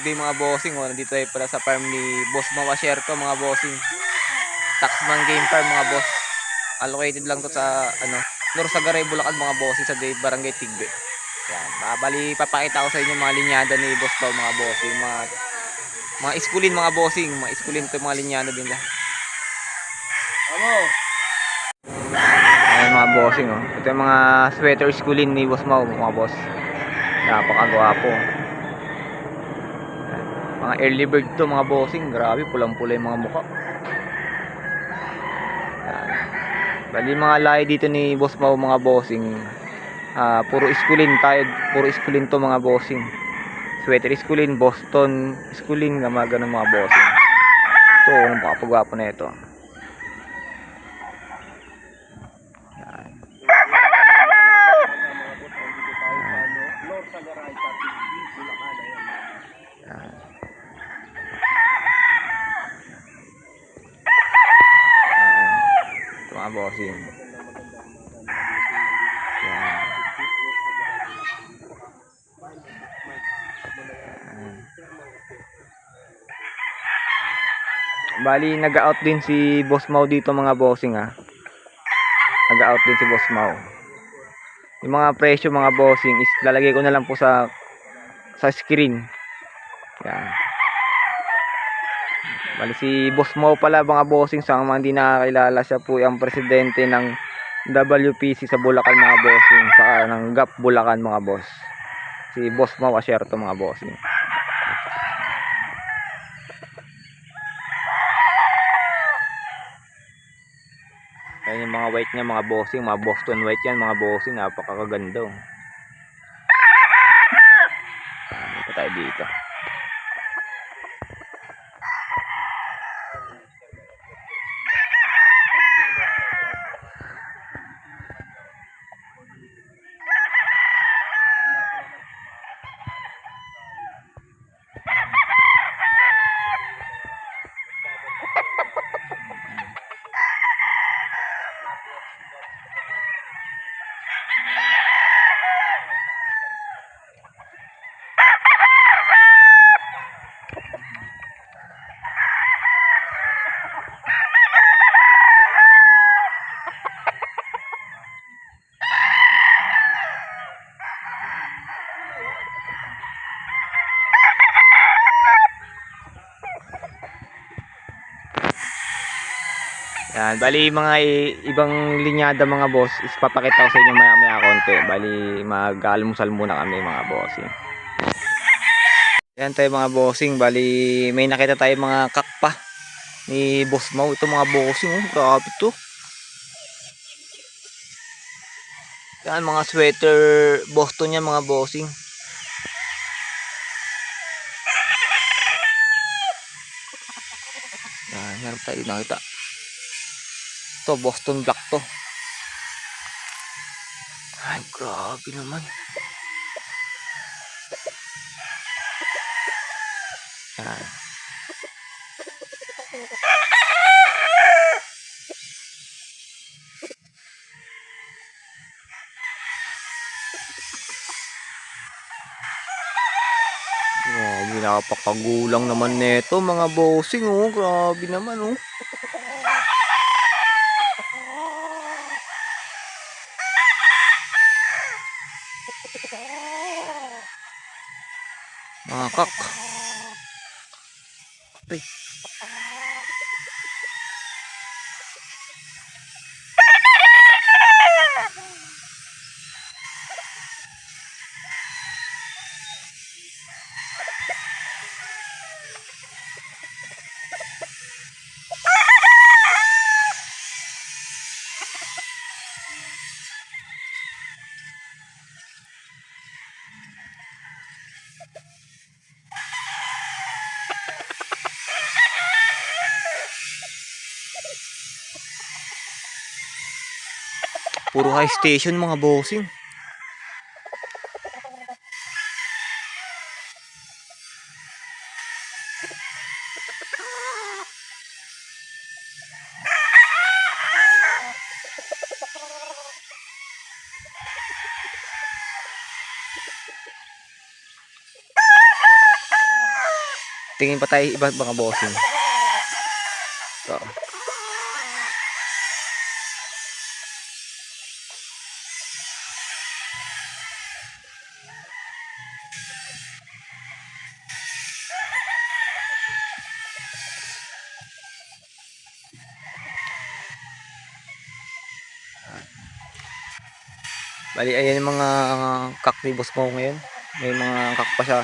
day mga bossing. Nandito tayo pala sa farm ni Boss Mawasherto mga bossing. Taxman Game Farm mga boss. Allocated lang to sa Norsagaray, Bulacan mga bossing, sa Barangay Tigbe. Yan. Bali papakita ko sa inyo mga linyada ni Boss Pao mga bossing. Mga iskulin mga bossing. Mga iskulin to mga linyada din lang. Ayan mga bossing oh. Ito yung mga sweater iskulin ni Boss Mau mga boss. Napakagwapo. Mga early bird to mga bossing. Grabe, pulang-pula yung mga mukha. Yan. Bali mga lahi dito ni Boss Mau mga bossing. Puro iskulin tayo. Puro iskulin to mga bossing. Sweater iskulin, Boston iskulin, mga ganun mga bossing. Ito, napakagwapo na ito. Mga bossing. Yan. Bali nag-out din si Boss Mau dito mga bossing ha. Nag-out din si Boss Mau. Yung mga presyo mga bossing is lalagay ko na lang po sa screen. Yan. Bali si Boss Mau pala mga bossing, sa mga hindi nakakilala, siya po ang presidente ng WPC sa Bulacan mga bossing, saka ng GAP Bulacan mga boss. Si Boss Mau Asherto mga bossing. Ayan yung mga white niya mga bossing, mga Boston white yan mga bossing, napakaganda. Dito tayo dito. Yan, bali mga ibang linyada mga boss is papakita ko sa inyo maya konti. Bali mag-almusal muna kami mga bossing. Yan tayo mga bossing, bali may nakita tayo mga kakpa ni Boss Mau. Ito mga bossing oh, grabe to. Yan mga sweater Boston yan mga bossing. Yan, meron tayo nakita. Ito Boston Black to. Ay grabe naman. Yan. Grabe, napakagulang naman neto mga bossing oh. Grabe naman oh. Mga kak. Ay. Puro high station mga bossing. Tingin pa tayo iba mga bossing. So, bali ayan yung mga kak ni Boss Mau ngayon. May mga kak pa siya.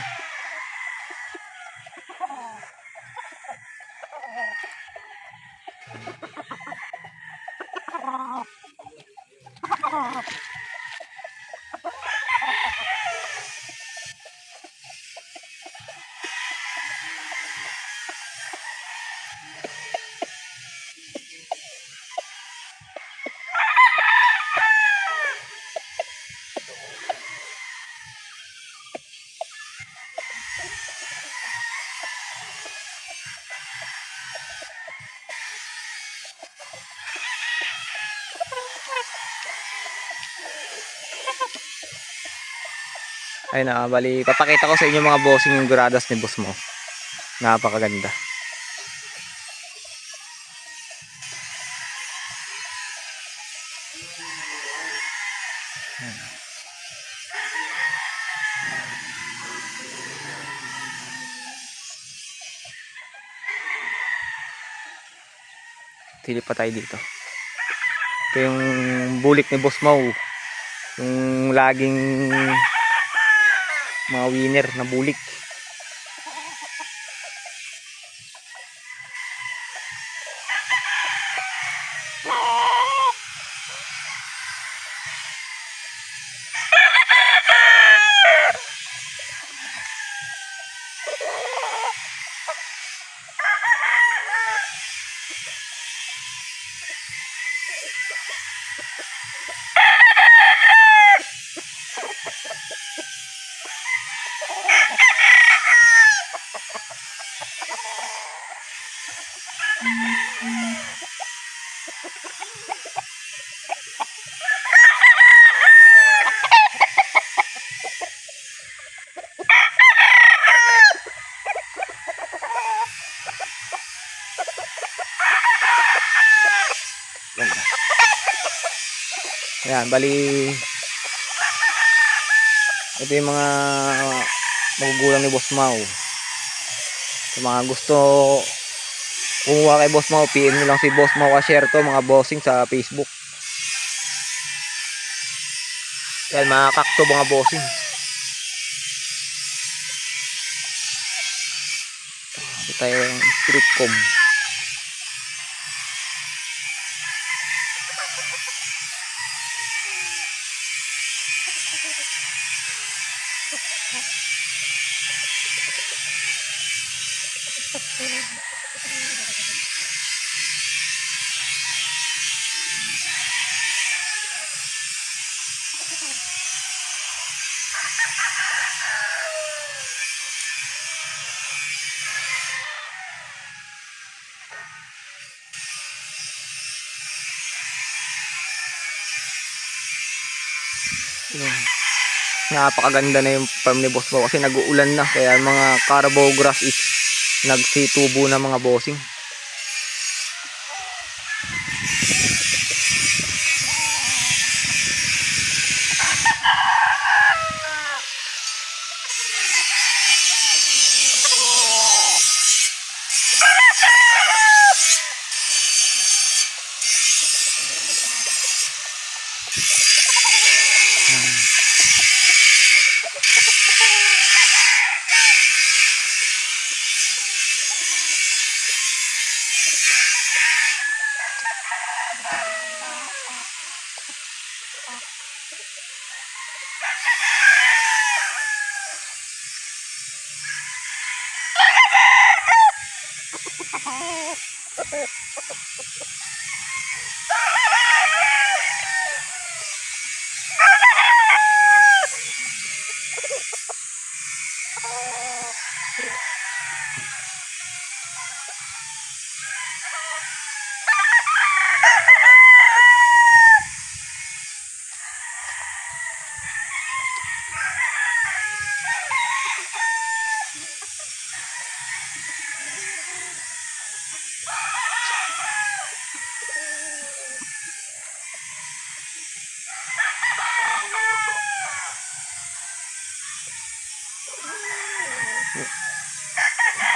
Ayun na, bali papakita ko sa inyo mga bossing yung Doradas ni Boss Mau. Napakaganda. Silip pa tayo dito. Ito yung bulik ni Boss Mau. Yung laging mga winner na bulik. Ayan, bali ito yung mga magugulang ni Boss Mau. Sa mga gusto kumuha kay Boss Mau, PM nyo lang si Boss Mau Asierto mga bossing sa Facebook. Yan mga kakto mga bossing. Ito tayo yung street com. Napakaganda na yung farm ni Boss Mau kasi nag-uulan na, kaya mga Carabao grass is nagsitubo na mga bossing.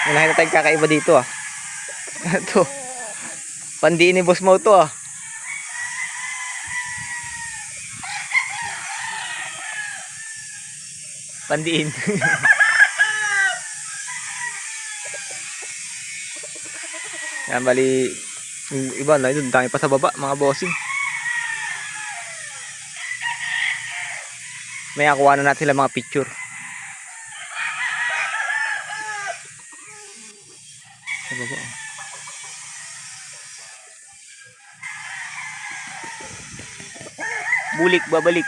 May nakita tayong kakaiba dito ah. Ito. Pandiin ni Boss Mau to ah. Pandiin. Yan, bali yung iba na yun, dami pa sa baba mga bossing. May akuha na natin sila mga picture. Sa baba. Bulik, babalik.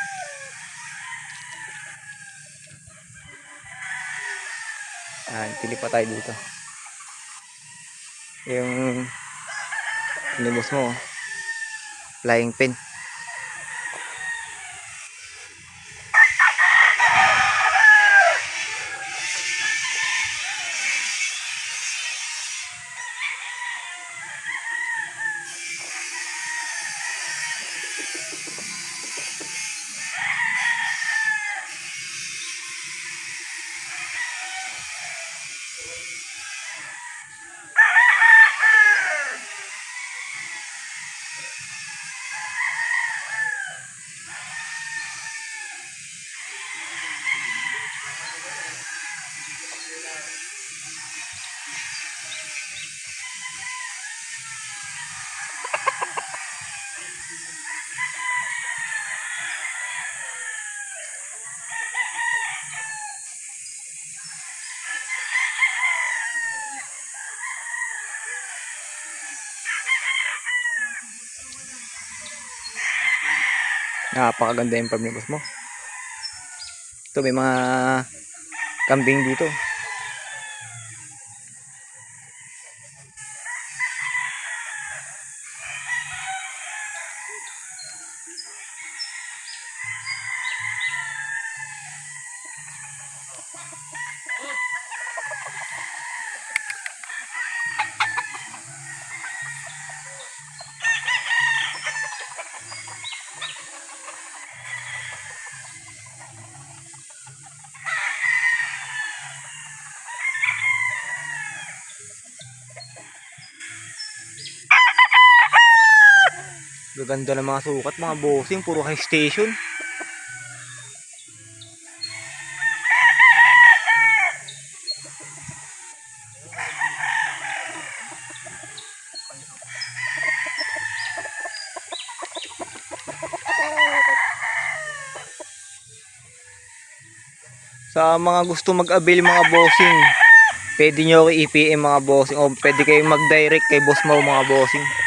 Yan, pili pa tayo dito. Yung nilibos mo, flying pin. Napakaganda yung farm ni Boss mo. Ito may mga kambing dito. Gaganda ng mga sukat mga bossing, puro high station. Sa mga gusto mag-avail mga bossing, pwede nyo ako i-PM mga bossing, o pwede kayong mag-direct kay Boss Mau mga bossing.